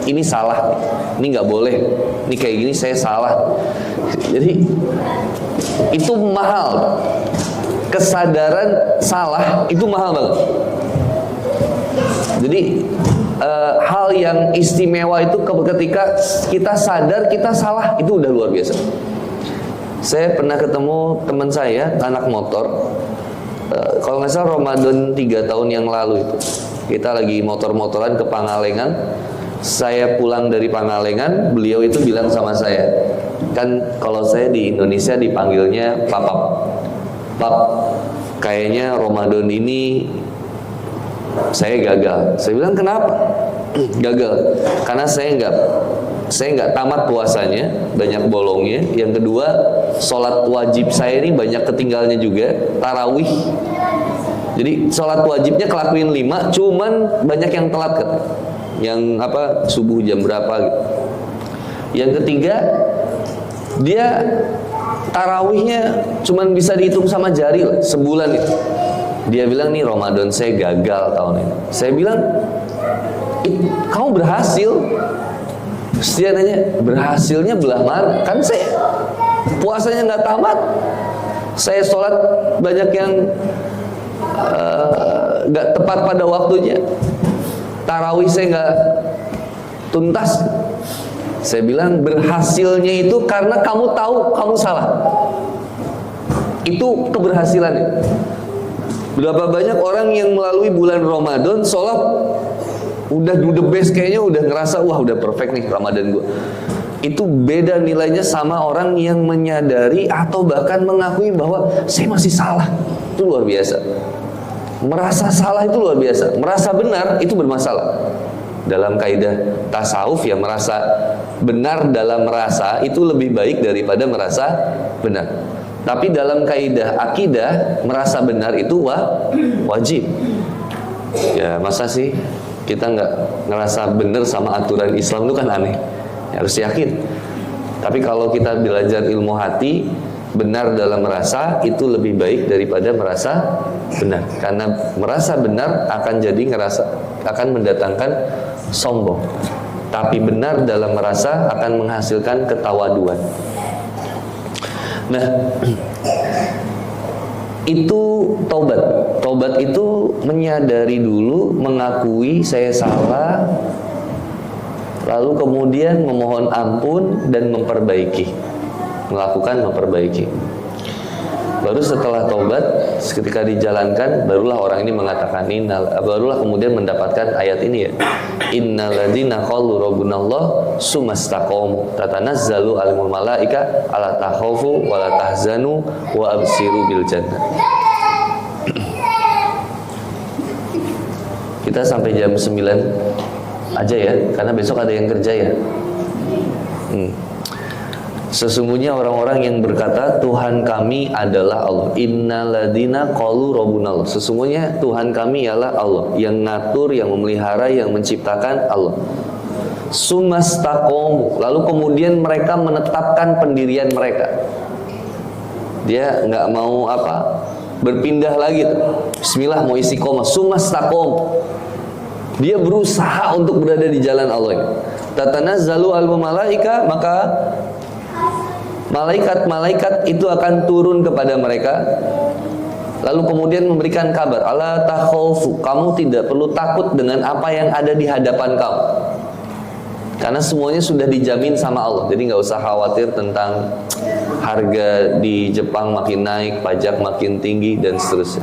ini salah, ini nggak boleh, ini kayak gini saya salah. Jadi itu mahal. Kesadaran salah itu mahal banget. Jadi hal yang istimewa itu ketika kita sadar kita salah, itu udah luar biasa. Saya pernah ketemu teman saya, anak motor. Kalau nggak salah Ramadan 3 tahun yang lalu itu, kita lagi motor-motoran ke Pangalengan. Saya pulang dari Pangalengan, beliau itu bilang sama saya, kan kalau saya di Indonesia dipanggilnya Papap. Pap, kayaknya Ramadan ini saya gagal. Saya bilang kenapa? Gagal karena saya nggak tamat puasanya, banyak bolongnya. Yang kedua, sholat wajib saya ini banyak ketinggalnya juga, tarawih. Jadi sholat wajibnya kelakuin 5, cuman banyak yang telat kan. Yang subuh jam berapa gitu. Yang ketiga, dia tarawihnya cuman bisa dihitung sama jari lah, sebulan itu. Dia bilang nih Ramadan saya gagal tahun ini. Saya bilang, kamu berhasil. Terus dia nanya, berhasilnya belah mana? Kan saya puasanya nggak tamat, saya sholat banyak yang nggak tepat pada waktunya, tarawih saya nggak tuntas. Saya bilang berhasilnya itu karena kamu tahu kamu salah. Itu keberhasilannya. Berapa banyak orang yang melalui bulan Ramadan sholat udah do the best, kayaknya udah ngerasa wah udah perfect nih Ramadan gue. Itu beda nilainya sama orang yang menyadari atau bahkan mengakui bahwa saya masih salah. Itu luar biasa. Merasa salah itu luar biasa. Merasa benar itu bermasalah. Dalam kaidah tasawuf ya, merasa benar dalam merasa itu lebih baik daripada merasa benar. Tapi dalam kaidah akidah, merasa benar itu wajib. Ya masa sih kita nggak ngerasa benar sama aturan Islam, itu kan aneh. Ya, harus yakin. Tapi kalau kita belajar ilmu hati, benar dalam merasa itu lebih baik daripada merasa benar. Karena merasa benar akan akan mendatangkan sombong. Tapi benar dalam merasa akan menghasilkan ketawaduan. Nah, itu taubat. Taubat itu menyadari dulu, mengakui saya salah, lalu kemudian memohon ampun dan memperbaiki. Memperbaiki. Baru setelah taubat, ketika dijalankan, barulah orang ini mengatakan barulah kemudian mendapatkan ayat ini ya. Innal ladzina qalu rabbunallah tsumastaqamu tatanazzalu alaihimul malaika alla takhafu wa la tahzanu wa abshiru bil jannah. Kita sampai jam 9 aja ya, karena besok ada yang kerja ya. Sesungguhnya orang-orang yang berkata Tuhan kami adalah Allah. Innalladzina qalu rabbunallah. Sesungguhnya Tuhan kami ialah Allah, yang ngatur, yang memelihara, yang menciptakan Allah. Sumastaqamu. Lalu kemudian mereka menetapkan pendirian mereka. Dia nggak mau berpindah lagi tuh. Bismillah mau istiqomah. Sumastaqamu. Dia berusaha untuk berada di jalan Allah. Tatanazzalu alal malaika, maka malaikat-malaikat itu akan turun kepada mereka, lalu kemudian memberikan kabar, alla takhaufu, kamu tidak perlu takut dengan apa yang ada di hadapan kamu, karena semuanya sudah dijamin sama Allah. Jadi nggak usah khawatir tentang harga di Jepang makin naik, pajak makin tinggi dan seterusnya.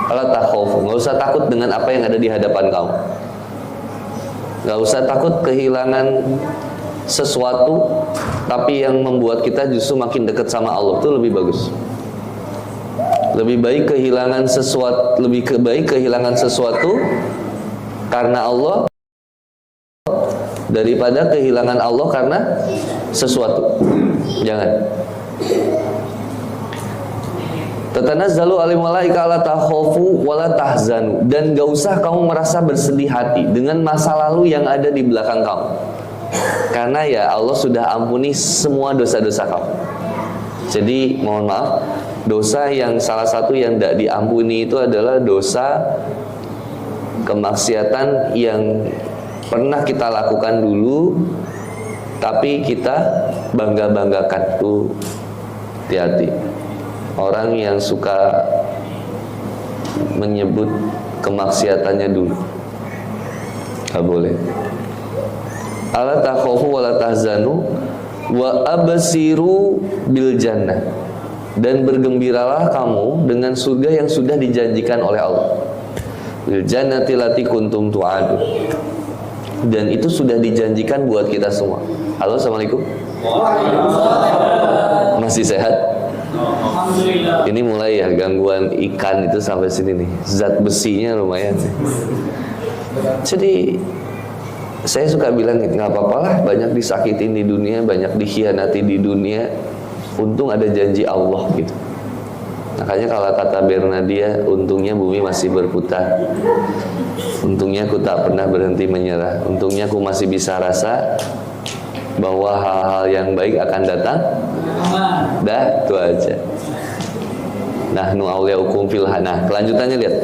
Alla takhaufu, nggak usah takut dengan apa yang ada di hadapan kamu, nggak usah takut kehilangan sesuatu, tapi yang membuat kita justru makin dekat sama Allah, itu lebih bagus. Lebih baik kehilangan sesuatu karena Allah daripada kehilangan Allah karena sesuatu. Jangan. Tatanazzalu alaihim malaika alla takhafu wa la tahzanu, dan gak usah kamu merasa bersedih hati dengan masa lalu yang ada di belakang kamu. Karena ya Allah sudah ampuni semua dosa-dosa kamu. Jadi mohon maaf, dosa yang salah satu yang tidak diampuni itu adalah dosa kemaksiatan yang pernah kita lakukan dulu, tapi kita bangga-banggakan. Tuh, hati-hati. Orang yang suka menyebut kemaksiatannya dulu, gak boleh. Ala takhafu wa la tahzanu wa absiru bil jannah, dan bergembiralah kamu dengan surga yang sudah dijanjikan oleh Allah. Bil jannati lati kuntum tu'adu, dan itu sudah dijanjikan buat kita semua. Halo, assalamualaikum. Masih sehat? Alhamdulillah. Ini mulai ya gangguan ikan itu sampai sini nih. Zat besinya lumayan sih. Jadi saya suka bilang nggak apa-apa lah, banyak disakitin di dunia, banyak dikhianati di dunia. Untung ada janji Allah gitu. Makanya kalau kata Bernadia, untungnya bumi masih berputar. Untungnya aku tak pernah berhenti menyerah. Untungnya aku masih bisa rasa bahwa hal-hal yang baik akan datang. Dah, itu aja. Nahnu awliyaukum fil hana. Kelanjutannya lihat.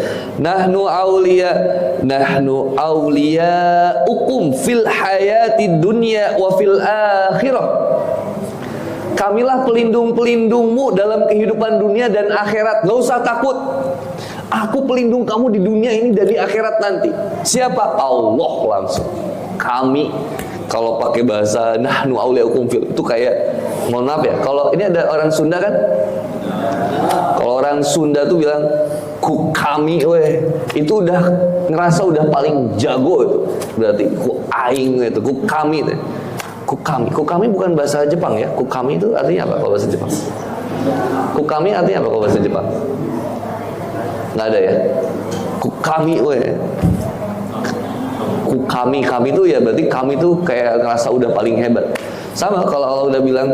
Nahnu awliyaukum fil hayati dunya wa fil akhirah. Kamilah pelindung-pelindungmu dalam kehidupan dunia dan akhirat. Gak usah takut. Aku pelindung kamu di dunia ini dan di akhirat nanti. Siapa? Allah langsung. Kami. Kalau pakai bahasa nahnu awliyaukum fil, itu kayak, mohon maaf ya, kalau ini ada orang Sunda kan, kalau orang Sunda tuh bilang ku kami, weh, itu udah ngerasa udah paling jago itu. Berarti ku aing itu, ku kami itu. Ku kami bukan bahasa Jepang ya. Ku kami itu artinya apa kalau bahasa Jepang? Ku kami artinya apa kalau bahasa Jepang? Nggak ada ya. Ku kami, weh. Kami itu ya berarti kami itu kayak ngerasa udah paling hebat. Sama kalau Allah udah bilang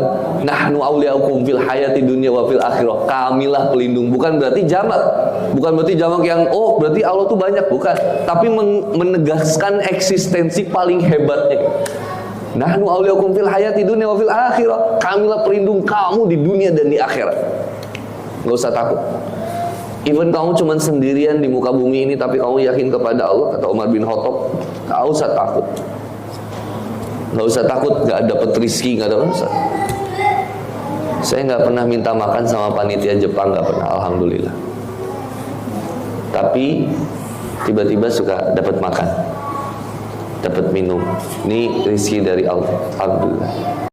nahnu awliyaukum fil hayati dunya wa fil akhirah, kamilah pelindung, bukan berarti jamak. Bukan berarti jamak yang oh berarti Allah tuh banyak, bukan. Tapi menegaskan eksistensi paling hebatnya. Nahnu awliyaukum fil hayati dunya wa fil akhirah, kamilah pelindung kamu di dunia dan di akhirat. Gak usah takut. Even kamu cuma sendirian di muka bumi ini, tapi kamu yakin kepada Allah, kata Umar bin Khattab, gak usah takut. Gak usah takut, gak dapat rezeki, gak ada usah. Saya gak pernah minta makan sama panitia Jepang, gak pernah, alhamdulillah. Tapi tiba-tiba suka dapat makan, dapat minum. Ini rezeki dari Allah, alhamdulillah.